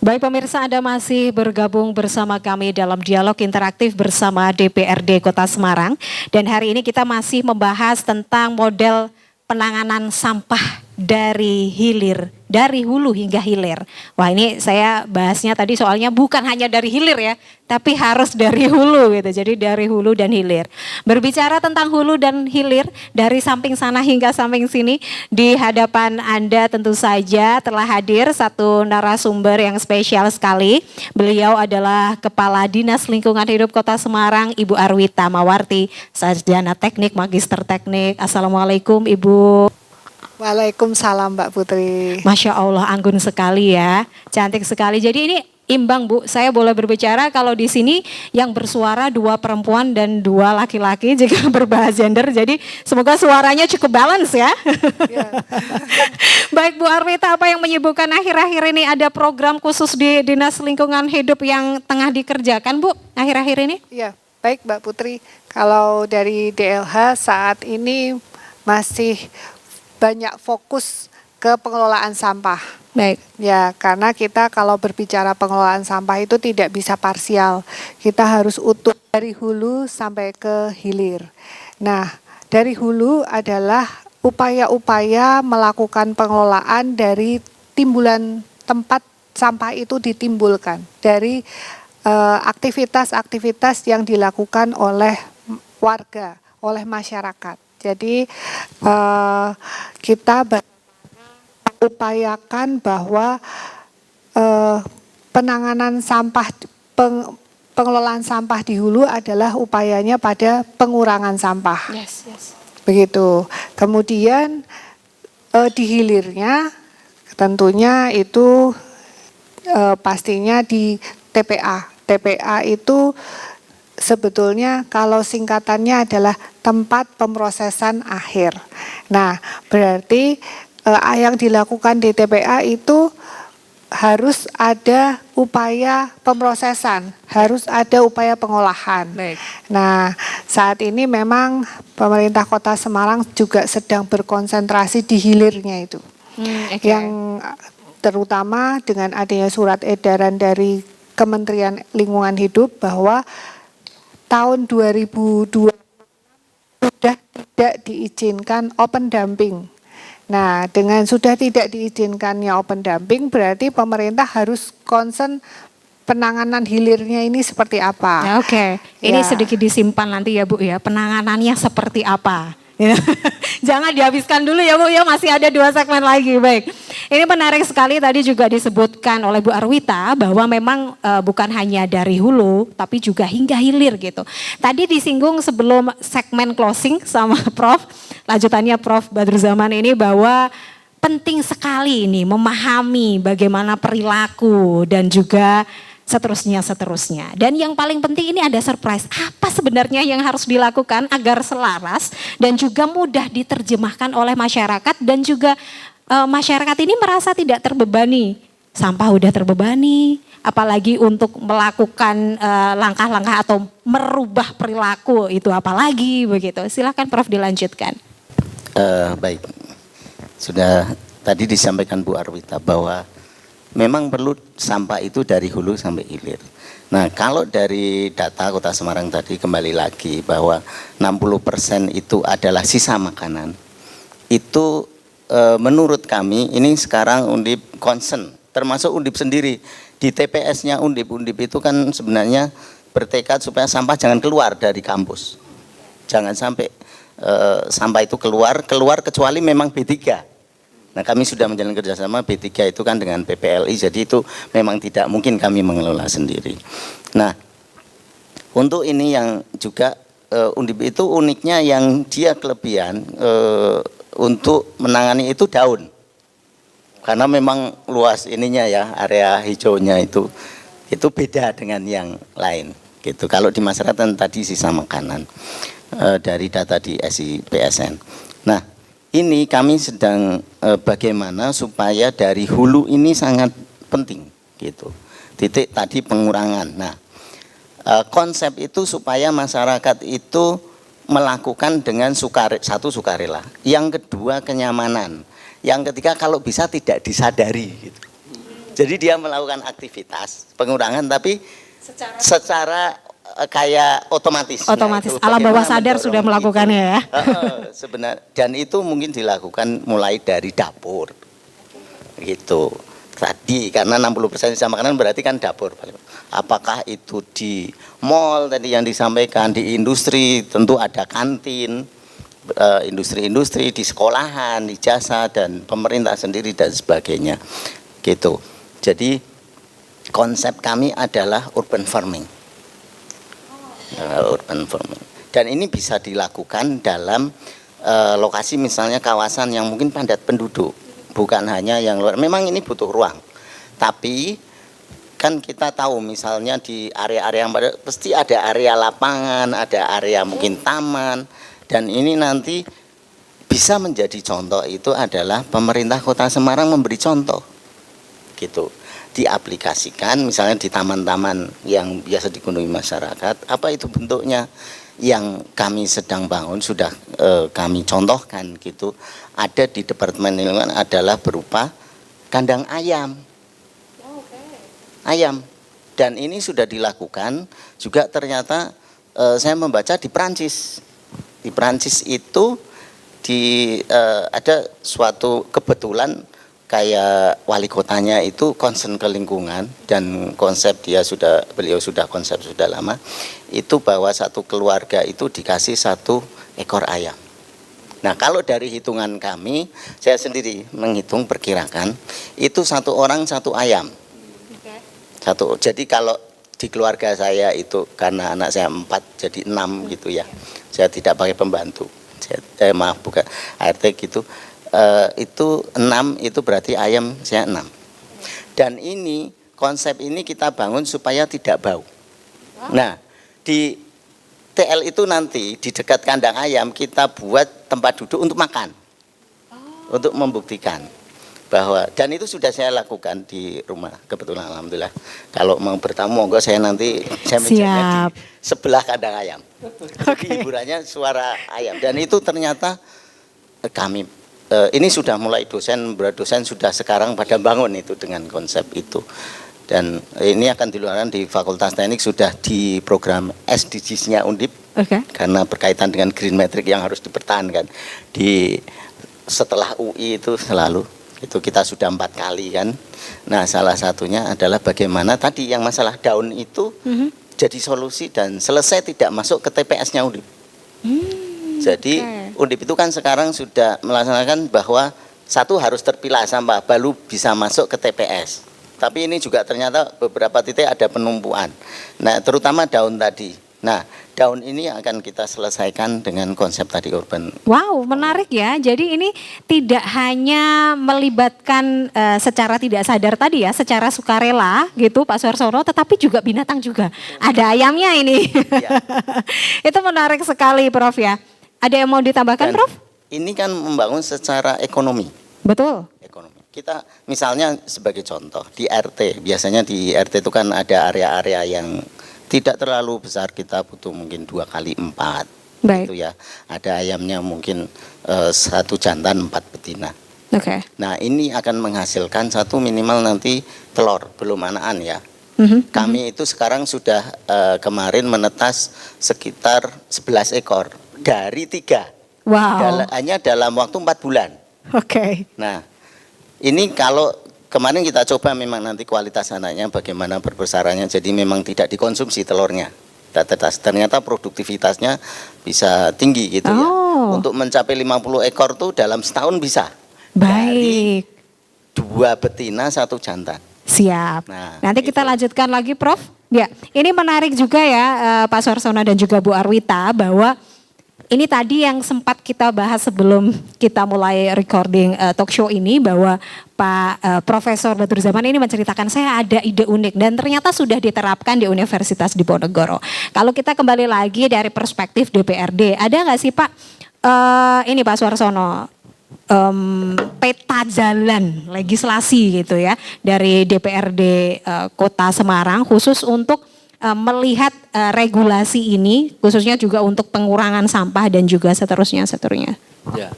Baik pemirsa, Anda masih bergabung bersama kami dalam dialog interaktif bersama DPRD Kota Semarang. Dan hari ini kita masih membahas tentang model penanganan sampah dari hulu hingga hilir. Wah, ini saya bahasnya tadi soalnya bukan hanya dari hilir ya, tapi harus dari hulu gitu. Jadi dari hulu dan hilir. Berbicara tentang hulu dan hilir, dari samping sana hingga samping sini, di hadapan Anda tentu saja telah hadir satu narasumber yang spesial sekali. Beliau adalah Kepala Dinas Lingkungan Hidup Kota Semarang, Ibu Arwita Mawarti, Sarjana Teknik, Magister Teknik. Assalamualaikum Ibu. Waalaikumsalam Mbak Putri. Masya Allah, anggun sekali ya, cantik sekali. Jadi ini imbang Bu, saya boleh berbicara kalau di sini yang bersuara 2 perempuan dan 2 laki-laki jika berbahas gender. Jadi semoga suaranya cukup balance ya. Ya. Baik Bu Arwita, apa yang menyebutkan akhir-akhir ini ada program khusus di Dinas Lingkungan Hidup yang tengah dikerjakan Bu akhir-akhir ini? Ya, baik Mbak Putri. Kalau dari DLH saat ini masih banyak fokus ke pengelolaan sampah. Baik. Ya, karena kita kalau berbicara pengelolaan sampah itu tidak bisa parsial. Kita harus utuh dari hulu sampai ke hilir. Nah, dari hulu adalah upaya-upaya melakukan pengelolaan dari timbulan tempat sampah itu ditimbulkan. Dari aktivitas-aktivitas yang dilakukan oleh warga, oleh masyarakat. Jadi kita upayakan bahwa penanganan sampah, pengelolaan sampah di hulu adalah upayanya pada pengurangan sampah. Yes, yes. Begitu. Kemudian di hilirnya tentunya itu pastinya di TPA. TPA itu sebetulnya kalau singkatannya adalah tempat pemrosesan akhir. Nah, berarti yang dilakukan di TPA itu harus ada upaya pemrosesan, harus ada upaya pengolahan. Baik. Nah, saat ini memang pemerintah Kota Semarang juga sedang berkonsentrasi di hilirnya itu. Okay. Yang terutama dengan adanya surat edaran dari Kementerian Lingkungan Hidup bahwa tahun 2002 sudah tidak diizinkan open dumping. Nah, dengan sudah tidak diizinkannya open dumping berarti pemerintah harus concern penanganan hilirnya ini seperti apa. Ya, Oke. Ini Ya. sedikit disimpan nanti ya Bu ya, penanganannya seperti apa. Ya. Jangan dihabiskan dulu ya Bu ya, masih ada 2 segmen lagi. Baik. Ini menarik sekali, tadi juga disebutkan oleh Bu Arwita bahwa memang bukan hanya dari hulu tapi juga hingga hilir gitu. Tadi disinggung sebelum segmen closing sama Prof, lanjutannya Prof Badruzaman ini bahwa penting sekali ini memahami bagaimana perilaku dan juga seterusnya. Dan yang paling penting ini ada surprise. Apa sebenarnya yang harus dilakukan agar selaras dan juga mudah diterjemahkan oleh masyarakat dan juga masyarakat ini merasa tidak terbebani. Sampah udah terbebani, apalagi untuk melakukan langkah-langkah atau merubah perilaku itu apalagi begitu. Silakan Prof dilanjutkan. Baik, sudah tadi disampaikan Bu Arwita bahwa memang perlu sampah itu dari hulu sampai hilir. Nah, kalau dari data Kota Semarang tadi kembali lagi bahwa 60% itu adalah sisa makanan. Itu menurut kami ini sekarang Undip concern, termasuk Undip sendiri. Di TPS-nya Undip itu kan sebenarnya bertekad supaya sampah jangan keluar dari kampus. Jangan sampai sampah itu keluar kecuali memang B3. Nah, kami sudah menjalin kerjasama B3 itu kan dengan PPLI, jadi itu memang tidak mungkin kami mengelola sendiri. Nah, untuk ini yang juga Undip itu uniknya yang dia kelebihan untuk menangani itu daun. Karena memang luas ininya ya, area hijaunya itu beda dengan yang lain gitu. Kalau di masyarakat tadi sisa makanan dari data di SIPSN. Nah, ini kami sedang bagaimana supaya dari hulu ini sangat penting gitu. Titik tadi pengurangan. Nah, konsep itu supaya masyarakat itu melakukan dengan satu sukarela. Yang kedua kenyamanan. Yang ketiga kalau bisa tidak disadari gitu. Jadi dia melakukan aktivitas pengurangan tapi secara kayak otomatis. Otomatis, Nah, itu alam bawah bagaimana sadar mendorong sudah melakukannya ya. Sebenarnya dan itu mungkin dilakukan mulai dari dapur. Gitu. Tadi karena 60% sisa makanan berarti kan dapur. Apakah itu di mall tadi yang disampaikan, di industri tentu ada kantin, industri-industri, di sekolahan, di jasa dan pemerintah sendiri dan sebagainya. Gitu. Jadi konsep kami adalah urban farming. Urban farming. Dan ini bisa dilakukan dalam lokasi misalnya kawasan yang mungkin padat penduduk, bukan hanya yang luar. Memang ini butuh ruang. Tapi kan kita tahu misalnya di area-area yang padat pasti ada area lapangan, ada area mungkin taman dan ini nanti bisa menjadi contoh itu adalah pemerintah Kota Semarang memberi contoh. Gitu. Diaplikasikan misalnya di taman-taman yang biasa dikunjungi masyarakat, apa itu bentuknya yang kami sedang bangun sudah kami contohkan gitu, ada di Departemen Lingkungan adalah berupa kandang ayam. Ayam dan ini sudah dilakukan juga ternyata saya membaca di Prancis. Di Prancis itu ada suatu kebetulan kayak wali kotanya itu concern ke lingkungan dan konsep beliau sudah konsep sudah lama itu bahwa satu keluarga itu dikasih 1 ekor ayam. Nah kalau dari hitungan kami, saya sendiri menghitung perkirakan itu 1 orang 1 ayam. Jadi kalau di keluarga saya itu karena anak saya 4 jadi 6 gitu ya. Saya tidak pakai pembantu. Maaf bukan ART gitu. Itu 6 itu berarti ayam saya 6. Dan ini konsep ini kita bangun supaya tidak bau. Nah di TL itu nanti di dekat kandang ayam kita buat tempat duduk untuk makan, untuk membuktikan bahwa dan itu sudah saya lakukan di rumah kebetulan alhamdulillah. Kalau mau bertamu monggo saya nanti saya menjadinya di sebelah kandang ayam. Jadi hiburannya suara ayam dan itu ternyata kami ini sudah mulai dosen sudah sekarang pada bangun itu dengan konsep itu dan ini akan diluarkan di Fakultas Teknik sudah di program SDGs-nya Undip karena berkaitan dengan green metric yang harus dipertahankan di setelah UI itu selalu itu kita sudah 4 kali kan. Nah salah satunya adalah bagaimana tadi yang masalah daun itu jadi solusi dan selesai tidak masuk ke TPS-nya Undip. Jadi Undip itu kan sekarang sudah melaksanakan bahwa 1 harus terpilah sampah baru bisa masuk ke TPS. Tapi ini juga ternyata beberapa titik ada penumpuan. Nah terutama daun tadi. Nah daun ini akan kita selesaikan dengan konsep tadi urban. Wow menarik ya. Jadi ini tidak hanya melibatkan secara tidak sadar tadi ya, secara sukarela gitu Pak Suarsono, tetapi juga binatang juga. Ada ayamnya ini. Ya. Itu menarik sekali Prof ya. Ada yang mau ditambahkan dan Prof? Ini kan membangun secara ekonomi. Betul. Ekonomi. Kita misalnya sebagai contoh di RT, biasanya di RT itu kan ada area-area yang tidak terlalu besar, kita butuh mungkin 2 kali 4. Baik. Gitu ya. Ada ayamnya mungkin 1 jantan 4 betina. Oke. Nah ini akan menghasilkan 1 minimal nanti telur, belum anakan ya. Kami itu sekarang sudah kemarin menetas sekitar 11 ekor. Dari 3. Wow. Hanya dalam waktu 4 bulan. Oke. Nah, ini kalau kemarin kita coba memang nanti kualitas anaknya bagaimana berbesarannya. Jadi memang tidak dikonsumsi telurnya. Ternyata produktivitasnya bisa tinggi gitu ya. Untuk mencapai 50 ekor tuh dalam setahun bisa. Baik. Dari 2 betina 1 jantan. Siap. Nah, nanti kita lanjutkan lagi Prof. Ya, ini menarik juga ya Pak Suarsono dan juga Bu Arwita bahwa ini tadi yang sempat kita bahas sebelum kita mulai recording talk show ini bahwa Pak Profesor Batur Zaman ini menceritakan saya ada ide unik dan ternyata sudah diterapkan di Universitas Diponegoro. Kalau kita kembali lagi dari perspektif DPRD, ada nggak sih Pak ini Pak Suarsono peta jalan legislasi gitu ya dari DPRD Kota Semarang khusus untuk melihat regulasi ini khususnya juga untuk pengurangan sampah dan juga seterusnya. Ya,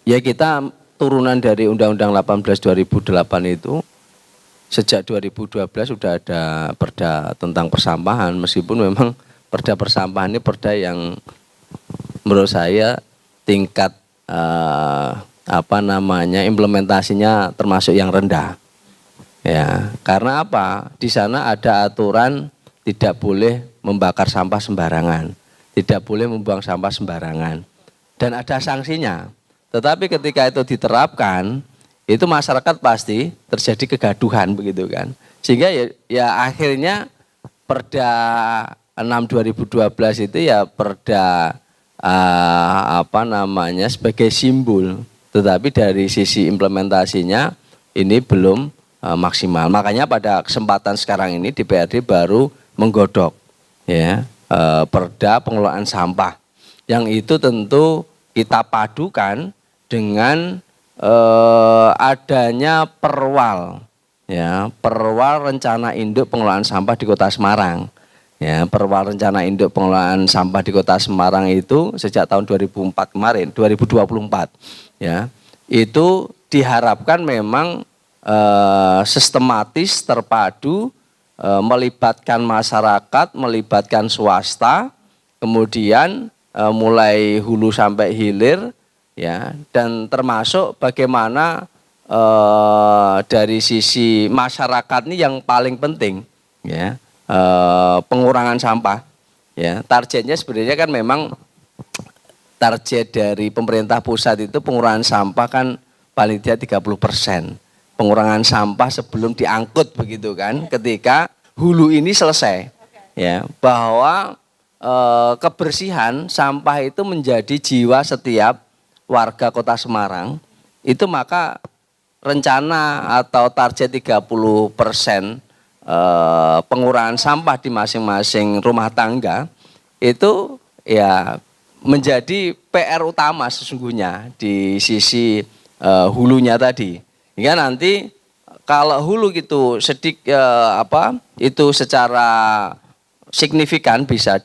ya kita turunan dari Undang-Undang 18 2008 itu sejak 2012 sudah ada perda tentang persampahan, meskipun memang perda persampahan ini perda yang menurut saya tingkat implementasinya termasuk yang rendah. Ya, karena apa? Di sana ada aturan tidak boleh membakar sampah sembarangan, tidak boleh membuang sampah sembarangan, dan ada sanksinya. Tetapi ketika itu diterapkan, itu masyarakat pasti terjadi kegaduhan begitu kan. Sehingga ya akhirnya Perda 6 2012 itu ya perda sebagai simbol, tetapi dari sisi implementasinya ini belum maksimal. Makanya pada kesempatan sekarang ini DPRD baru menggodok ya perda pengelolaan sampah, yang itu tentu kita padukan dengan adanya perwal ya, perwal rencana induk pengelolaan sampah di Kota Semarang. Ya, perwal rencana induk pengelolaan sampah di Kota Semarang itu sejak tahun 2004 kemarin, 2024 ya. Itu diharapkan memang sistematis, terpadu, melibatkan masyarakat, melibatkan swasta, kemudian mulai hulu sampai hilir ya, dan termasuk bagaimana dari sisi masyarakat ini yang paling penting ya, pengurangan sampah ya. Targetnya sebenarnya kan memang target dari pemerintah pusat itu pengurangan sampah kan paling tidak 30%. Pengurangan sampah sebelum diangkut begitu kan, ketika hulu ini selesai ya, bahwa kebersihan sampah itu menjadi jiwa setiap warga Kota Semarang. Itu maka rencana atau target 30% pengurangan sampah di masing-masing rumah tangga itu ya menjadi PR utama sesungguhnya di sisi hulunya tadi. Hingga nanti kalau hulu gitu itu secara signifikan bisa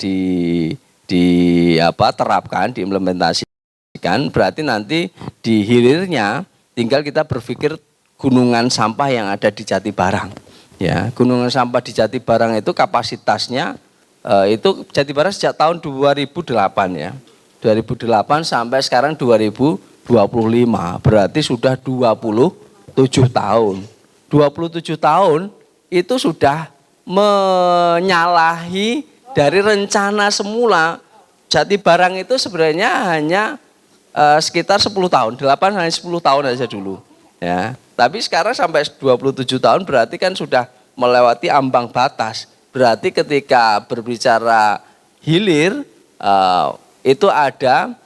terapkan, diimplementasikan, berarti nanti di hilirnya tinggal kita berpikir gunungan sampah yang ada di Jatibarang. Ya, gunungan sampah di Jatibarang itu kapasitasnya itu Jatibarang sejak tahun 2008 ya. 2008 sampai sekarang 2025, berarti sudah 27 tahun. 27 tahun itu sudah menyalahi dari rencana semula. Jatibarang itu sebenarnya hanya sekitar 10 tahun, 8 hanya 10 tahun aja dulu. Ya, tapi sekarang sampai 27 tahun berarti kan sudah melewati ambang batas. Berarti ketika berbicara hilir itu ada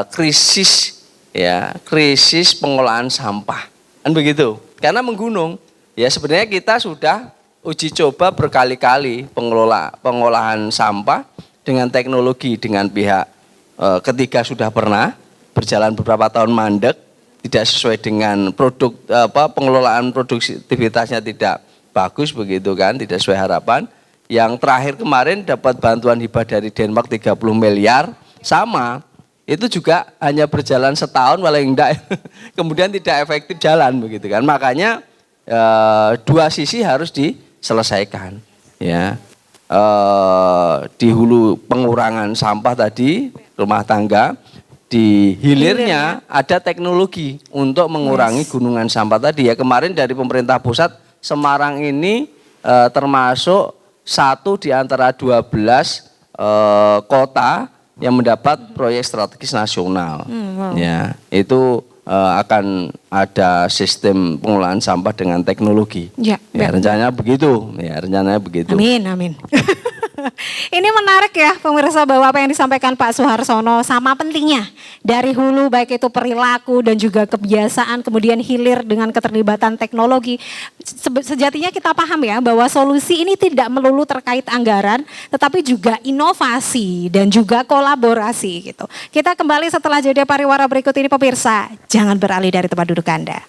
krisis ya, krisis pengolahan sampah. Kan begitu. Karena menggunung. Ya sebenarnya kita sudah uji coba berkali-kali pengolahan sampah dengan teknologi, dengan pihak ketiga sudah pernah berjalan beberapa tahun mandek, tidak sesuai dengan produk pengelolaan produktivitasnya tidak bagus begitu kan, tidak sesuai harapan. Yang terakhir kemarin dapat bantuan hibah dari Denmark 30 miliar, sama. Itu juga hanya berjalan setahun paling enggak, kemudian tidak efektif jalan begitu kan. Makanya dua sisi harus diselesaikan ya. Di hulu pengurangan sampah tadi rumah tangga, di hilirnya ada teknologi untuk mengurangi gunungan sampah tadi ya. Kemarin dari pemerintah pusat, Semarang ini termasuk satu di antara 12 kota yang mendapat proyek strategis nasional. Ya, itu akan ada sistem pengolahan sampah dengan teknologi. Ya, rencananya begitu. Ya, rencananya begitu. Amin, amin. Ini menarik ya pemirsa, bahwa apa yang disampaikan Pak Suharsono sama pentingnya dari hulu, baik itu perilaku dan juga kebiasaan, kemudian hilir dengan keterlibatan teknologi. Sejatinya kita paham ya bahwa solusi ini tidak melulu terkait anggaran, tetapi juga inovasi dan juga kolaborasi gitu. Kita kembali setelah jeda pariwara berikut ini pemirsa, jangan beralih dari tempat duduk Anda.